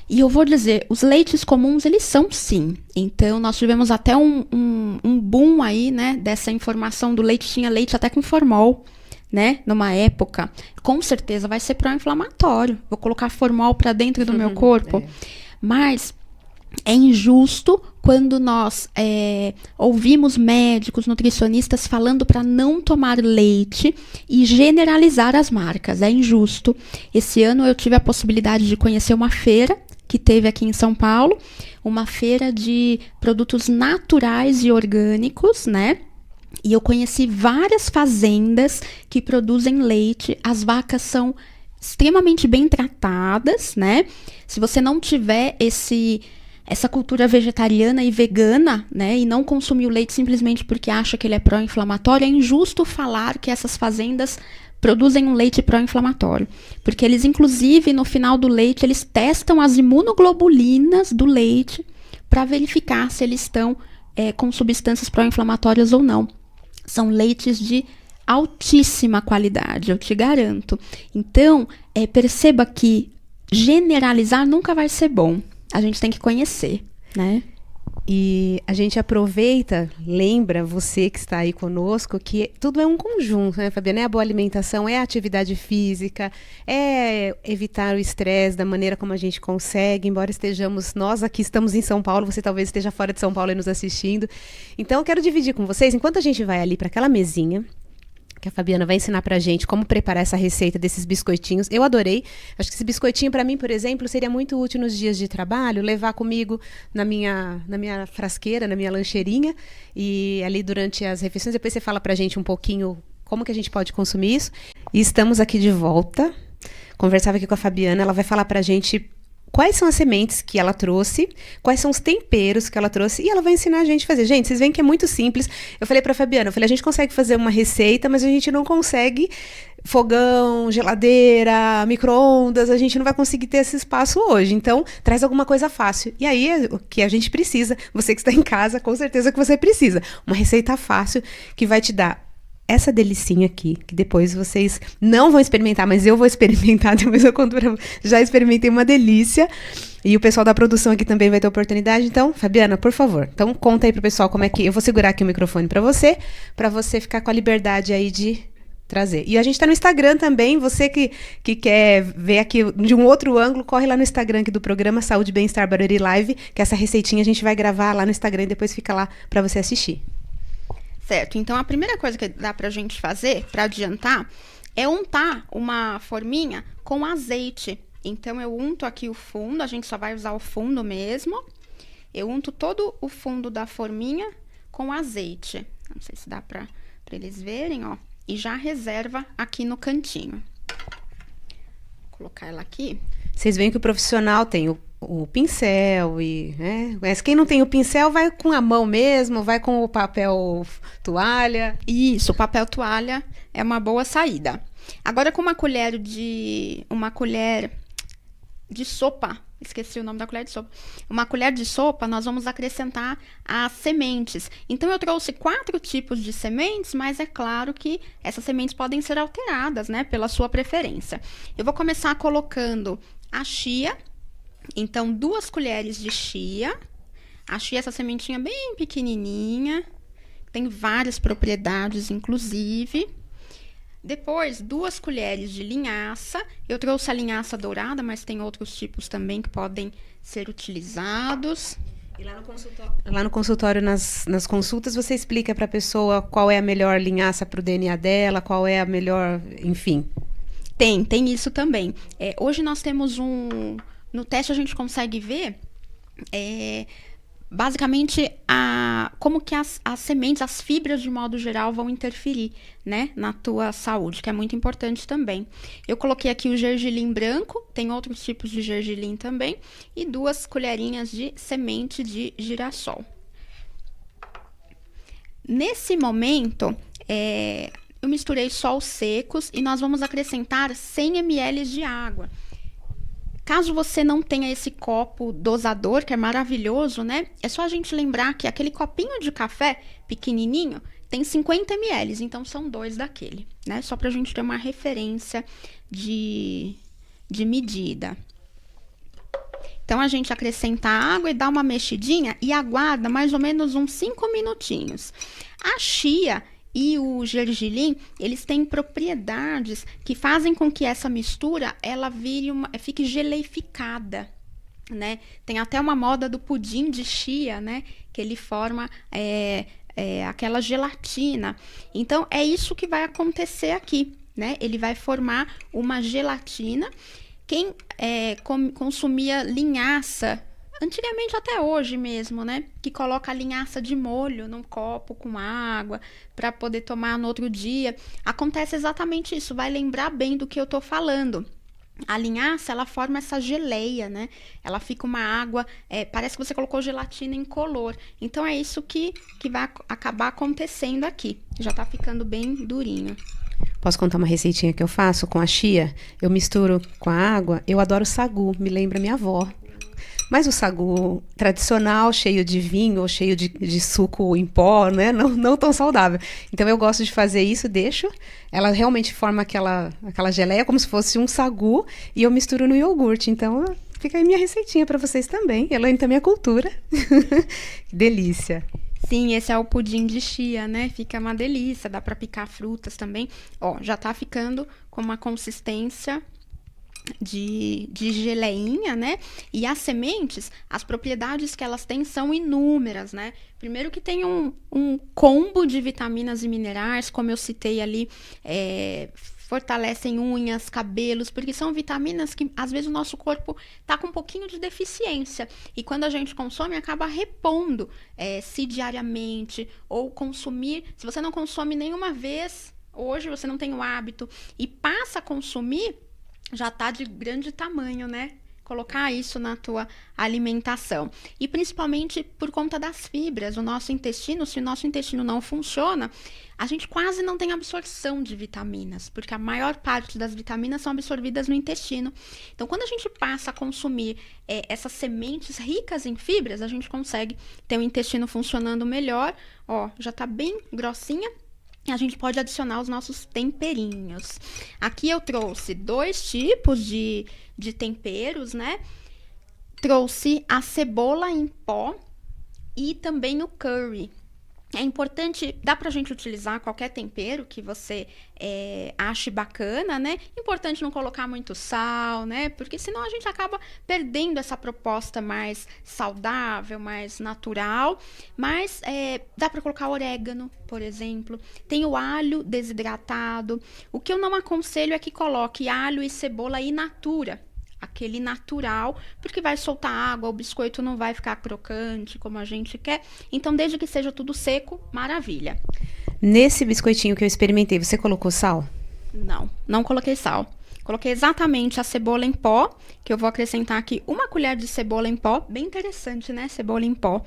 E eu vou dizer, os leites comuns, eles são sim. Então, nós tivemos até um boom aí, né? Dessa informação do leite. Tinha leite até com formol, né? Numa época. Com certeza vai ser pró-inflamatório. Vou colocar formol para dentro do meu corpo. Mas é injusto quando nós ouvimos médicos, nutricionistas falando para não tomar leite e generalizar as marcas. É injusto. Esse ano eu tive a possibilidade de conhecer uma feira que teve aqui em São Paulo, uma feira de produtos naturais e orgânicos, né? E eu conheci várias fazendas que produzem leite. As vacas são extremamente bem tratadas, né? Se você não tiver essa cultura vegetariana e vegana, né, e não consumir o leite simplesmente porque acha que ele é pró-inflamatório, é injusto falar que essas fazendas produzem um leite pró-inflamatório. Porque eles, inclusive, no final do leite, eles testam as imunoglobulinas do leite para verificar se eles estão com substâncias pró-inflamatórias ou não. São leites de altíssima qualidade, eu te garanto. Então, perceba que generalizar nunca vai ser bom. A gente tem que conhecer, né? E a gente aproveita, lembra você que está aí conosco, que tudo é um conjunto, né, Fabiana? É a boa alimentação, é a atividade física, é evitar o estresse da maneira como a gente consegue, embora nós aqui estamos em São Paulo, você talvez esteja fora de São Paulo e nos assistindo. Então, eu quero dividir com vocês, enquanto a gente vai ali para aquela mesinha, que a Fabiana vai ensinar pra gente como preparar essa receita desses biscoitinhos. Eu adorei. Acho que esse biscoitinho, pra mim, por exemplo, seria muito útil nos dias de trabalho, levar comigo na minha frasqueira, na minha lancheirinha, e ali durante as refeições, depois você fala pra gente um pouquinho como que a gente pode consumir isso. E estamos aqui de volta. Conversava aqui com a Fabiana, ela vai falar pra gente quais são as sementes que ela trouxe, quais são os temperos que ela trouxe, e ela vai ensinar a gente a fazer. Gente, vocês veem que é muito simples. Eu falei pra Fabiana, a gente consegue fazer uma receita, mas a gente não consegue fogão, geladeira, micro-ondas, a gente não vai conseguir ter esse espaço hoje. Então, traz alguma coisa fácil. E aí é o que a gente precisa. Você que está em casa, com certeza que você precisa. Uma receita fácil que vai te dar essa delicinha aqui, que depois vocês não vão experimentar, mas eu vou experimentar, depois eu conto pra... Já experimentei, uma delícia. E o pessoal da produção aqui também vai ter oportunidade. Então, Fabiana, por favor, então conta aí pro pessoal como é que... Eu vou segurar aqui o microfone pra você ficar com a liberdade aí de trazer. E a gente tá no Instagram também, você que quer ver aqui de um outro ângulo, corre lá no Instagram aqui do programa Saúde e Bem-Estar Barueri Live, que essa receitinha a gente vai gravar lá no Instagram e depois fica lá pra você assistir. Certo, então a primeira coisa que dá pra gente fazer, pra adiantar, é untar uma forminha com azeite. Então, eu unto aqui o fundo, a gente só vai usar o fundo mesmo. Eu unto todo o fundo da forminha com azeite. Não sei se dá pra eles verem, ó. E já reserva aqui no cantinho. Vou colocar ela aqui. Vocês veem que o profissional tem o pincel né? Mas quem não tem o pincel vai com a mão mesmo, vai com o papel toalha. Isso, o papel toalha é uma boa saída. Agora, com uma colher de sopa, esqueci o nome da colher de sopa. Uma colher de sopa, nós vamos acrescentar as sementes. Então, eu trouxe 4 tipos de sementes, mas é claro que essas sementes podem ser alteradas, né, pela sua preferência. Eu vou começar colocando a chia. Então, 2 colheres de chia. A chia, essa sementinha bem pequenininha. Tem várias propriedades, inclusive. Depois, 2 colheres de linhaça. Eu trouxe a linhaça dourada, mas tem outros tipos também que podem ser utilizados. E lá no consultório, nas consultas, você explica para a pessoa qual é a melhor linhaça para o DNA dela, qual é a melhor, enfim. Tem isso também. Hoje nós temos no teste a gente consegue ver basicamente, como que as sementes, as fibras de modo geral vão interferir, né, na tua saúde, que é muito importante também. Eu coloquei aqui o gergelim branco, tem outros tipos de gergelim também, e 2 colherinhas de semente de girassol. Nesse momento, eu misturei só os secos e nós vamos acrescentar 100 ml de água. Caso você não tenha esse copo dosador, que é maravilhoso, né? É só a gente lembrar que aquele copinho de café pequenininho tem 50 ml, então são 2 daquele, né? Só pra gente ter uma referência de medida. Então, a gente acrescenta a água e dá uma mexidinha e aguarda mais ou menos uns 5 minutinhos. A chia e o gergelim, eles têm propriedades que fazem com que essa mistura ela fique geleificada, né? Tem até uma moda do pudim de chia, né? Que ele forma aquela gelatina. Então, é isso que vai acontecer aqui, né? Ele vai formar uma gelatina. Quem consumia linhaça, antigamente até hoje mesmo, né? Que coloca a linhaça de molho num copo com água para poder tomar no outro dia. Acontece exatamente isso, vai lembrar bem do que eu tô falando. A linhaça, ela forma essa geleia, né? Ela fica uma água, parece que você colocou gelatina incolor. Então, é isso que vai acabar acontecendo aqui. Já tá ficando bem durinho. Posso contar uma receitinha que eu faço com a chia? Eu misturo com a água. Eu adoro sagu, me lembra minha avó. Mas o sagu tradicional, cheio de vinho ou cheio de suco em pó, né? Não tão saudável. Então eu gosto de fazer isso, deixo. Ela realmente forma aquela geleia como se fosse um sagu e eu misturo no iogurte. Então fica aí minha receitinha para vocês também. Elaine também é cultura. Que delícia. Sim, esse é o pudim de chia, né? Fica uma delícia, dá para picar frutas também. Ó, já tá ficando com uma consistência de geleinha, né? E as sementes, as propriedades que elas têm são inúmeras, né? Primeiro que tem um combo de vitaminas e minerais, como eu citei ali, fortalecem unhas, cabelos, porque são vitaminas que às vezes o nosso corpo tá com um pouquinho de deficiência e quando a gente consome acaba repondo se diariamente ou consumir, se você não consome nenhuma vez, hoje você não tem o hábito e passa a consumir, já tá de grande tamanho, né? Colocar isso na tua alimentação. E principalmente por conta das fibras. O nosso intestino, se o nosso intestino não funciona, a gente quase não tem absorção de vitaminas, porque a maior parte das vitaminas são absorvidas no intestino. Então, quando a gente passa a consumir essas sementes ricas em fibras, a gente consegue ter o intestino funcionando melhor. Ó, já tá bem grossinha. A gente pode adicionar os nossos temperinhos. Aqui eu trouxe 2 tipos de temperos, né? Trouxe a cebola em pó e também o curry. É importante, dá pra gente utilizar qualquer tempero que você ache bacana, né? Importante não colocar muito sal, né? Porque senão a gente acaba perdendo essa proposta mais saudável, mais natural. Mas dá pra colocar orégano, por exemplo. Tem o alho desidratado. O que eu não aconselho é que coloque alho e cebola in natura. Aquele natural, porque vai soltar água, o biscoito não vai ficar crocante como a gente quer. Então, desde que seja tudo seco, maravilha. Nesse biscoitinho que eu experimentei, você colocou sal? Não coloquei sal. Coloquei exatamente a cebola em pó, que eu vou acrescentar aqui 1 colher de cebola em pó. Bem interessante, né? Cebola em pó.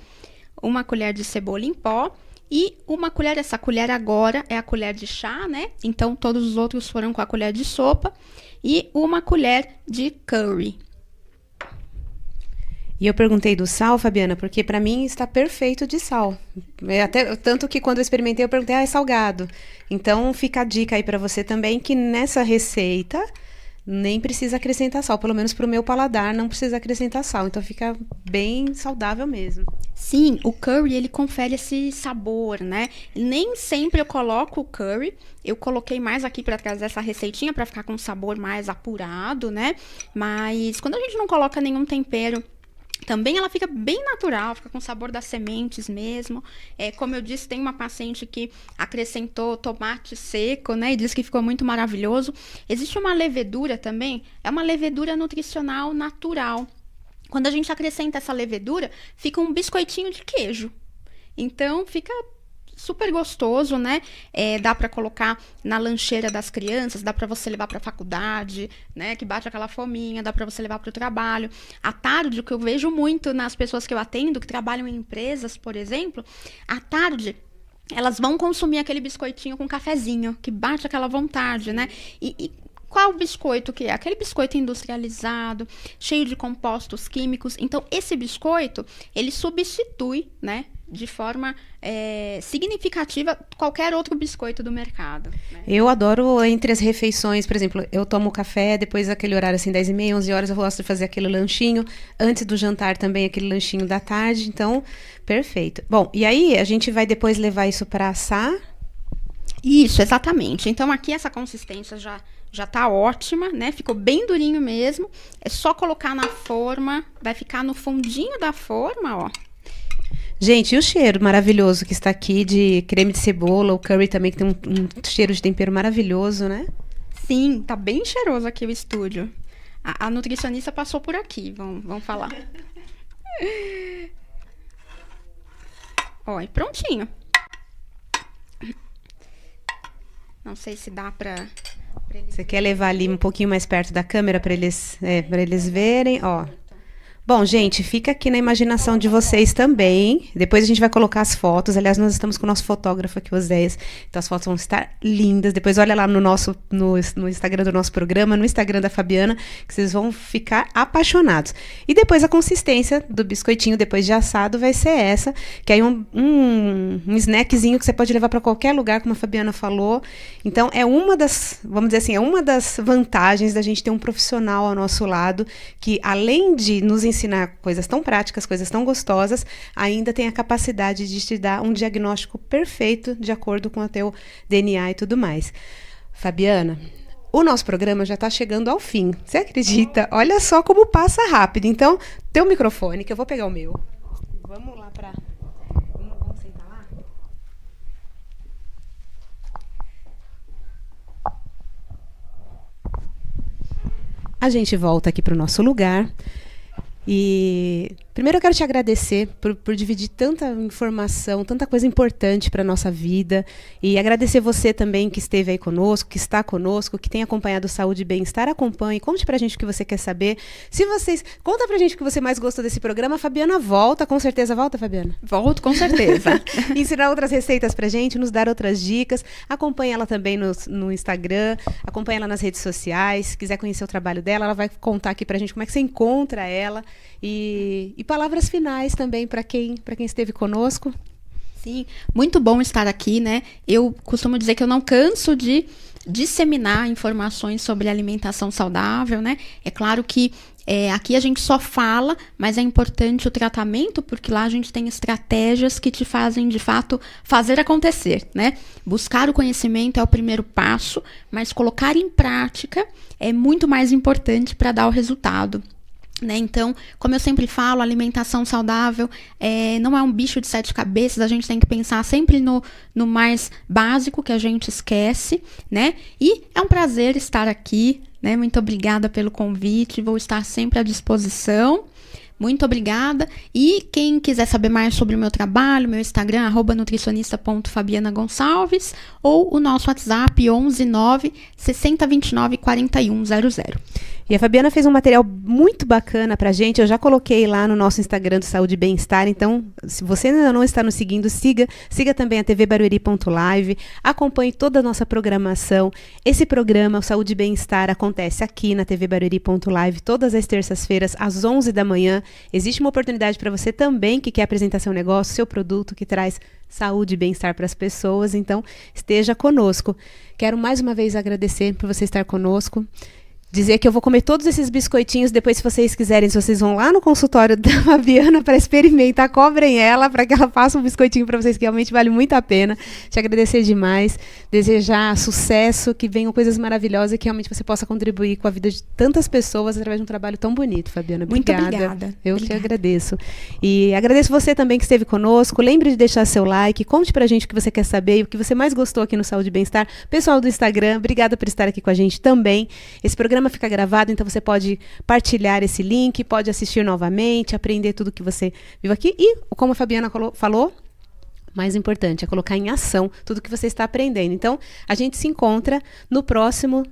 1 colher de cebola em pó. E 1 colher, essa colher agora é a colher de chá, né? Então, todos os outros foram com a colher de sopa. E 1 colher de curry. E eu perguntei do sal, Fabiana, porque para mim está perfeito de sal. Tanto que quando eu experimentei, eu perguntei, é salgado? Então, fica a dica aí para você também, que nessa receita nem precisa acrescentar sal. Pelo menos para o meu paladar, não precisa acrescentar sal. Então, fica bem saudável mesmo. Sim, o curry, ele confere esse sabor, né? Nem sempre eu coloco o curry. Eu coloquei mais aqui para trazer essa receitinha, para ficar com um sabor mais apurado, né? Mas quando a gente não coloca nenhum tempero, também ela fica bem natural, fica com o sabor das sementes mesmo. Como eu disse, tem uma paciente que acrescentou tomate seco, né? E disse que ficou muito maravilhoso. Existe uma levedura também, é uma levedura nutricional natural. Quando a gente acrescenta essa levedura, fica um biscoitinho de queijo. Então, fica super gostoso, né? Dá para colocar na lancheira das crianças, dá para você levar para a faculdade, né? Que bate aquela fominha, dá para você levar para o trabalho. À tarde, o que eu vejo muito nas pessoas que eu atendo, que trabalham em empresas, por exemplo, à tarde elas vão consumir aquele biscoitinho com cafezinho, que bate aquela vontade, né? E qual biscoito que é? Aquele biscoito industrializado, cheio de compostos químicos. Então, esse biscoito, ele substitui, né, de forma significativa qualquer outro biscoito do mercado, né? Eu adoro entre as refeições, por exemplo, eu tomo café, depois daquele horário assim, 10h30, 11 horas, eu gosto de fazer aquele lanchinho, antes do jantar também aquele lanchinho da tarde, então, perfeito. Bom, e aí a gente vai depois levar isso para assar? Isso, exatamente. Então, aqui essa consistência já tá ótima, né? Ficou bem durinho mesmo. É só colocar na forma, vai ficar no fundinho da forma, ó. Gente, e o cheiro maravilhoso que está aqui de creme de cebola, o curry também, que tem um cheiro de tempero maravilhoso, né? Sim, tá bem cheiroso aqui o estúdio. A nutricionista passou por aqui, vamos falar. Ó, e prontinho. Não sei se dá pra eles... Você quer levar ali um pouquinho mais perto da câmera para eles verem? Ó. Bom, gente, fica aqui na imaginação de vocês também. Depois a gente vai colocar as fotos. Aliás, nós estamos com o nosso fotógrafo aqui, o Oséias. Então as fotos vão estar lindas. Depois olha lá no Instagram do nosso programa, no Instagram da Fabiana, que vocês vão ficar apaixonados. E depois a consistência do biscoitinho, depois de assado, vai ser essa. Que aí um snackzinho que você pode levar para qualquer lugar, como a Fabiana falou. Então é uma das, vamos dizer assim, é uma das vantagens da gente ter um profissional ao nosso lado, que além de nos ensinar coisas tão práticas, coisas tão gostosas, ainda tem a capacidade de te dar um diagnóstico perfeito de acordo com o teu DNA e tudo mais. Fabiana, o nosso programa já está chegando ao fim. Você acredita? Olha só como passa rápido. Então, teu microfone, que eu vou pegar o meu. Vamos lá para... Vamos sentar lá? A gente volta aqui para o nosso lugar. E primeiro eu quero te agradecer por dividir tanta informação, tanta coisa importante para a nossa vida. E agradecer você também que esteve aí conosco, que está conosco, que tem acompanhado Saúde e Bem-Estar. Acompanhe, conte pra gente o que você quer saber. Conta pra gente o que você mais gostou desse programa. A Fabiana volta, com certeza volta, Fabiana? Volto, com certeza. Ensinar outras receitas pra gente, nos dar outras dicas. Acompanhe ela também no Instagram, acompanhe ela nas redes sociais. Se quiser conhecer o trabalho dela, ela vai contar aqui pra gente como é que você encontra ela. E palavras finais também para quem esteve conosco. Sim, muito bom estar aqui, né? Eu costumo dizer que eu não canso de disseminar informações sobre alimentação saudável, né? É claro que aqui a gente só fala, mas é importante o tratamento, porque lá a gente tem estratégias que te fazem, de fato, fazer acontecer, né? Buscar o conhecimento é o primeiro passo, mas colocar em prática é muito mais importante para dar o resultado. Né? Então, como eu sempre falo, alimentação saudável não é um bicho de 7 cabeças, a gente tem que pensar sempre no mais básico que a gente esquece, né? E é um prazer estar aqui, né? Muito obrigada pelo convite, vou estar sempre à disposição. Muito obrigada. E quem quiser saber mais sobre o meu trabalho, meu Instagram, @nutricionista.fabianagonçalves, ou o nosso WhatsApp 11 9 60 29 41 00. E a Fabiana fez um material muito bacana pra gente. Eu já coloquei lá no nosso Instagram do Saúde e Bem-Estar. Então, se você ainda não está nos seguindo, siga também a tvbarueri.live. Acompanhe toda a nossa programação. Esse programa, o Saúde e Bem-Estar, acontece aqui na tvbarueri.live todas as terças-feiras, às 11 da manhã. Existe uma oportunidade para você também que quer apresentar seu negócio, seu produto, que traz saúde e bem-estar para as pessoas. Então, esteja conosco. Quero mais uma vez agradecer por você estar conosco. Dizer que eu vou comer todos esses biscoitinhos. Depois, se vocês quiserem, se vocês vão lá no consultório da Fabiana para experimentar, cobrem ela para que ela faça um biscoitinho para vocês, que realmente vale muito a pena. Te agradecer demais, desejar sucesso, que venham coisas maravilhosas e que realmente você possa contribuir com a vida de tantas pessoas através de um trabalho tão bonito, Fabiana. Obrigada. Muito obrigada. Eu te agradeço. E agradeço você também que esteve conosco. Lembre de deixar seu like, conte pra gente o que você quer saber e o que você mais gostou aqui no Saúde e Bem-Estar. Pessoal do Instagram, obrigada por estar aqui com a gente também. Esse programa programa fica gravado, então você pode partilhar esse link, pode assistir novamente, aprender tudo que você viu aqui. E, como a Fabiana falou, mais importante é colocar em ação tudo que você está aprendendo. Então, a gente se encontra no próximo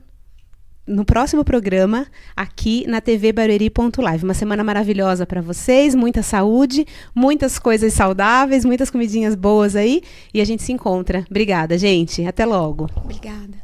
programa aqui na TV Barueri.live. Uma semana maravilhosa para vocês, muita saúde, muitas coisas saudáveis, muitas comidinhas boas aí, e a gente se encontra. Obrigada, gente. Até logo. Obrigada.